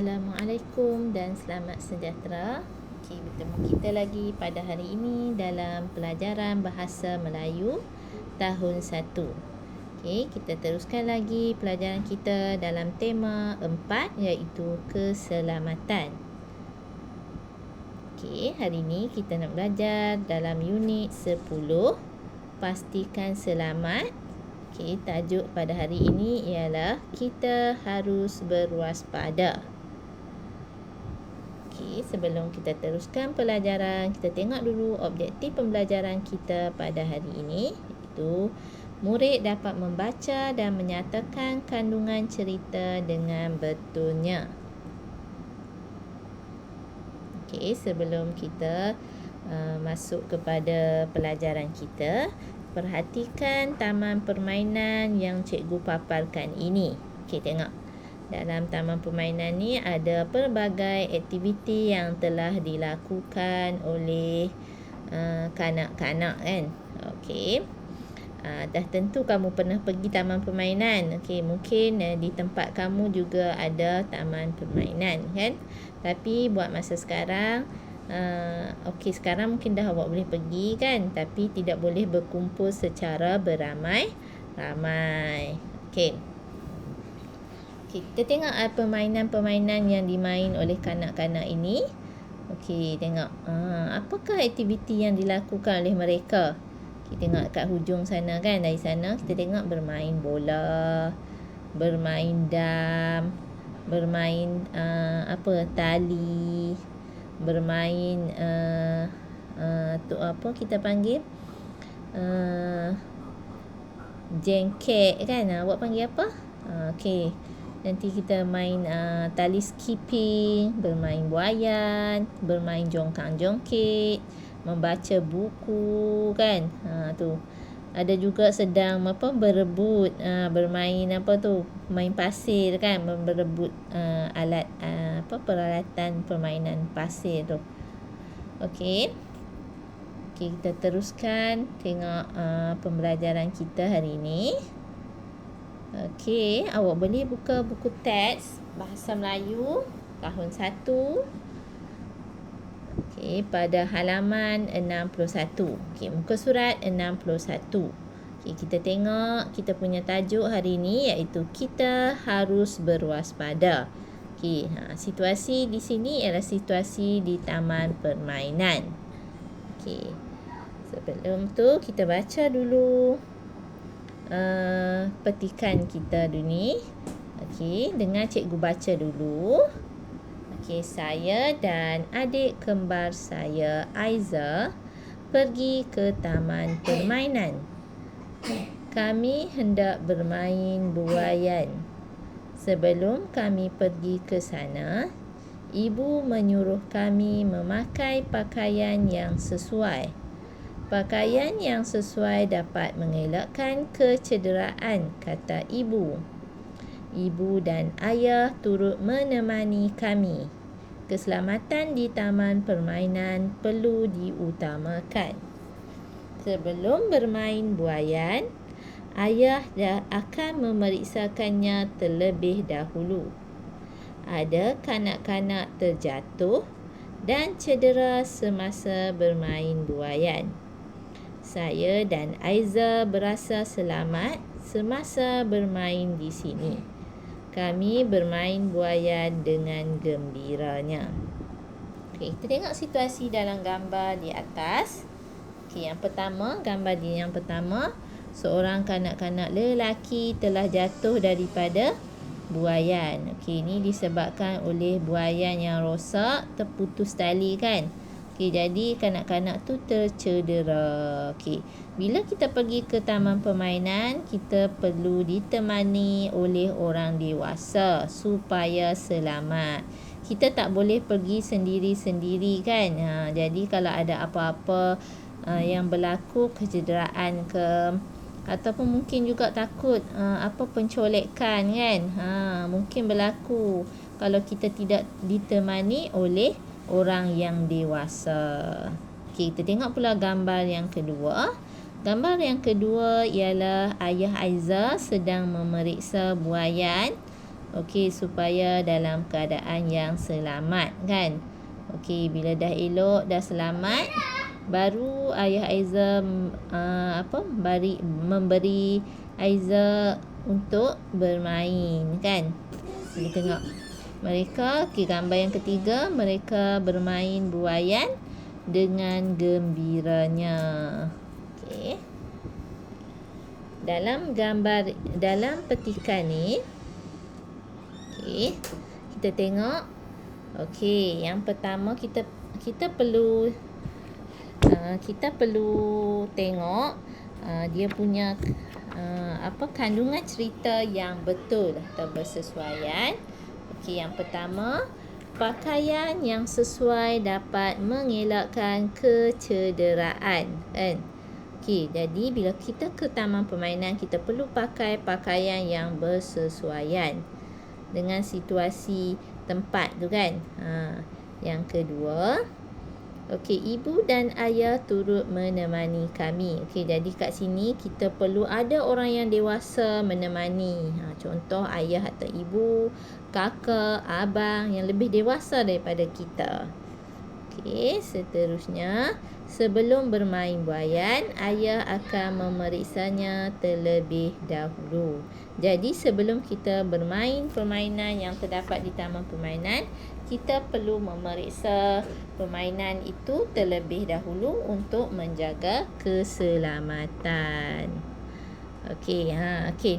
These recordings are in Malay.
Assalamualaikum dan selamat sejahtera. Bertemu kita lagi pada hari ini dalam pelajaran Bahasa Melayu tahun 1. Kita teruskan lagi pelajaran kita dalam tema 4 iaitu keselamatan. Hari ini kita nak belajar dalam unit 10, pastikan selamat. Tajuk pada hari ini ialah kita harus berwaspada. Sebelum kita teruskan pelajaran, kita tengok dulu objektif pembelajaran kita pada hari ini, iaitu murid dapat membaca dan menyatakan kandungan cerita dengan betulnya. Sebelum kita masuk kepada pelajaran kita, perhatikan taman permainan yang cikgu paparkan ini. Tengok. Dalam taman permainan ni ada pelbagai aktiviti yang telah dilakukan oleh kanak-kanak kan. Dah tentu kamu pernah pergi taman permainan. Mungkin di tempat kamu juga ada taman permainan kan. Tapi buat masa sekarang sekarang mungkin dah awak boleh pergi kan, tapi tidak boleh berkumpul secara beramai-ramai. Kita tengok permainan-permainan yang dimain oleh kanak-kanak ini. Tengok apakah aktiviti yang dilakukan oleh mereka. Kita tengok kat hujung sana kan. Dari sana kita tengok bermain bola, bermain dam, bermain tali, bermain kita panggil jengkek kan. Awak panggil apa? Nanti kita main tali skipping, bermain buayan, bermain jongkang-jongkit, membaca buku kan. Ada juga sedang berebut, bermain main pasir kan, berebut alat peralatan permainan pasir tu. Kita teruskan tengok pembelajaran kita hari ini. Awak boleh buka buku teks Bahasa Melayu tahun 1. Pada halaman 61. Muka surat 61. Kita tengok kita punya tajuk hari ini iaitu kita harus berwaspada. Situasi di sini ialah situasi di taman permainan. Sebelum tu kita baca dulu petikan kita dulu ni. Dengar cikgu baca dulu. Saya dan adik kembar saya Aiza pergi ke taman permainan. Kami hendak bermain buayan. Sebelum kami pergi ke sana, ibu menyuruh kami memakai pakaian yang sesuai. Pakaian yang sesuai dapat mengelakkan kecederaan, kata ibu. Ibu dan ayah turut menemani kami. Keselamatan di taman permainan perlu diutamakan. Sebelum bermain buayan, ayah dah akan memeriksakannya terlebih dahulu. Ada kanak-kanak terjatuh dan cedera semasa bermain buayan. Saya dan Aiza berasa selamat semasa bermain di sini. Kami bermain buayan dengan gembiranya. Kita tengok situasi dalam gambar di atas. Yang pertama, gambar yang pertama, seorang kanak-kanak lelaki telah jatuh daripada buayan. Ini disebabkan oleh buayan yang rosak, terputus tali kan. Jadi kanak-kanak tu tercedera. Bila kita pergi ke taman permainan, kita perlu ditemani oleh orang dewasa supaya selamat. Kita tak boleh pergi sendiri-sendiri kan. Jadi kalau ada apa-apa yang berlaku, kecederaan ke, ataupun mungkin juga takut pencolekan kan. Mungkin berlaku kalau kita tidak ditemani oleh orang yang dewasa. Kita tengok pula gambar yang kedua. Gambar yang kedua ialah ayah Aiza sedang memeriksa buayan Okey, supaya dalam keadaan yang selamat, kan? Okey, bila dah elok, dah selamat, baru ayah Aiza memberi Aiza untuk bermain, kan? Kita tengok mereka, gambar yang ketiga, mereka bermain buaian dengan gembiranya. Okey. Dalam petikan ni, okey, kita tengok. Okey, yang pertama kita perlu tengok dia punya kandungan cerita yang betul atau bersesuaian. Okey, yang pertama, pakaian yang sesuai dapat mengelakkan kecederaan, kan? Okey, jadi bila kita ke taman permainan, kita perlu pakai pakaian yang bersesuaian dengan situasi tempat tu, kan? Yang kedua, okey, ibu dan ayah turut menemani kami. Okey, jadi kat sini kita perlu ada orang yang dewasa menemani. Contoh ayah atau ibu, kakak, abang yang lebih dewasa daripada kita. Okey, seterusnya, sebelum bermain buaian, ayah akan memeriksanya terlebih dahulu. Jadi sebelum kita bermain permainan yang terdapat di taman permainan, kita perlu memeriksa permainan itu terlebih dahulu untuk menjaga keselamatan. Okey,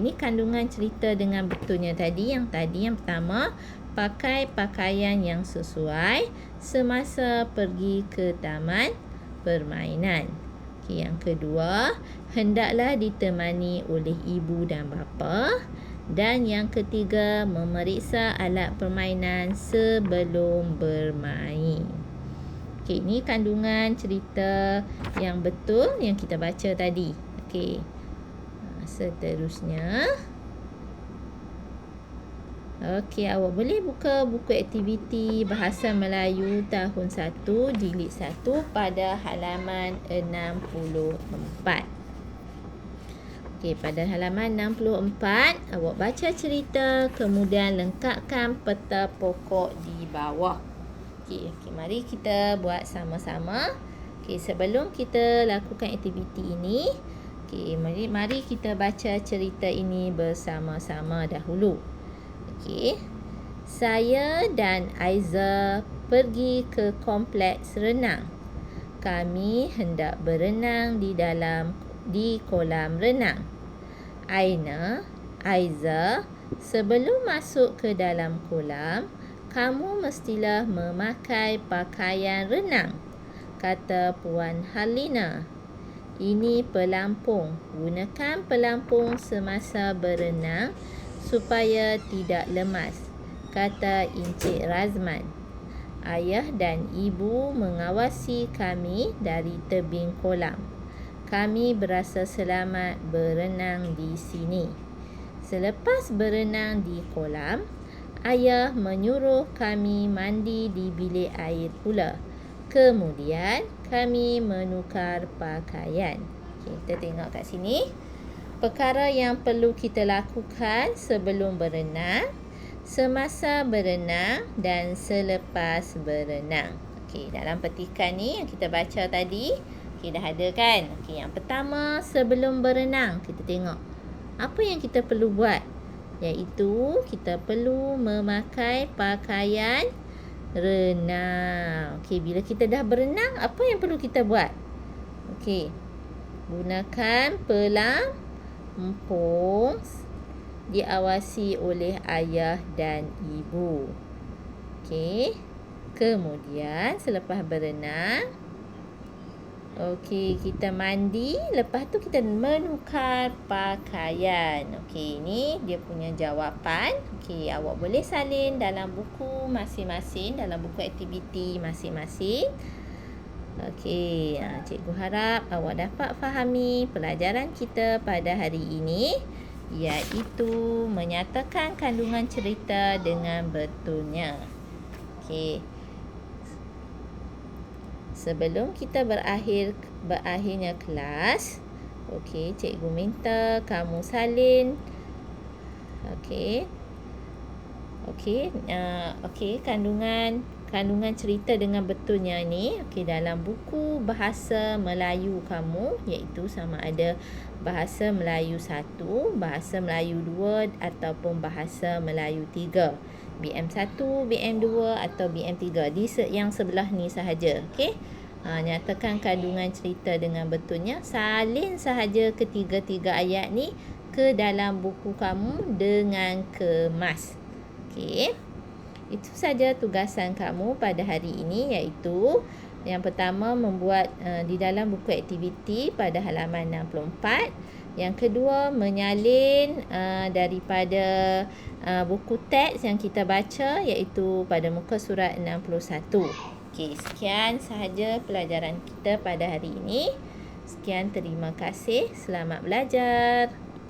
ni kandungan cerita dengan betulnya tadi. Yang pertama, pakai pakaian yang sesuai semasa pergi ke taman permainan. Okey, yang kedua, hendaklah ditemani oleh ibu dan bapa. Dan yang ketiga, memeriksa alat permainan sebelum bermain. Okey, ini kandungan cerita yang betul yang kita baca tadi. Okey. Seterusnya, okey, awak boleh buka buku aktiviti Bahasa Melayu tahun 1 jilid 1 pada halaman 64. Okey, pada halaman 64, awak baca cerita, kemudian lengkapkan peta pokok di bawah. Okey, mari kita buat sama-sama. Okey, sebelum kita lakukan aktiviti ini, okey, mari kita baca cerita ini bersama-sama dahulu. Okey. Saya dan Aiza pergi ke kompleks renang. Kami hendak berenang di kolam renang. Aina, Aiza, sebelum masuk ke dalam kolam, kamu mestilah memakai pakaian renang, kata Puan Harlina. Ini pelampung. Gunakan pelampung semasa berenang supaya tidak lemas, kata Encik Razman. Ayah dan ibu mengawasi kami dari tebing kolam. Kami berasa selamat berenang di sini. Selepas berenang di kolam, ayah menyuruh kami mandi di bilik air pula. Kemudian kami menukar pakaian. Okay, kita tengok kat sini. Perkara yang perlu kita lakukan sebelum berenang, semasa berenang dan selepas berenang. Okey, dalam petikan ni yang kita baca tadi, okey, dah ada kan? Okey, yang pertama, sebelum berenang, kita tengok apa yang kita perlu buat. Iaitu kita perlu memakai pakaian renang. Okey, bila kita dah berenang, apa yang perlu kita buat? Okey, gunakan pelampung diawasi oleh ayah dan ibu. Okey. Kemudian selepas berenang, okey, kita mandi, lepas tu kita menukar pakaian. Okey, ini dia punya jawapan. Okey, awak boleh salin dalam buku masing-masing, dalam buku aktiviti masing-masing. Okey, cikgu harap awak dapat fahami pelajaran kita pada hari ini, iaitu menyatakan kandungan cerita dengan betulnya. Okey. Sebelum kita berakhirnya kelas, cikgu minta kamu salin. Okey, kandungan cerita dengan betulnya ni dalam buku bahasa Melayu kamu, iaitu sama ada bahasa Melayu 1, bahasa Melayu 2 ataupun bahasa Melayu 3. BM1, BM2 atau BM3 di yang sebelah ni sahaja. Okey. Nyatakan kandungan cerita dengan betulnya. Salin sahaja ketiga-tiga ayat ni ke dalam buku kamu dengan kemas. Okey. Itu saja tugasan kamu pada hari ini, iaitu yang pertama membuat di dalam buku aktiviti pada halaman 64. Yang kedua menyalin daripada buku teks yang kita baca, iaitu pada muka surat 61. Okey, sekian sahaja pelajaran kita pada hari ini. Sekian, terima kasih. Selamat belajar.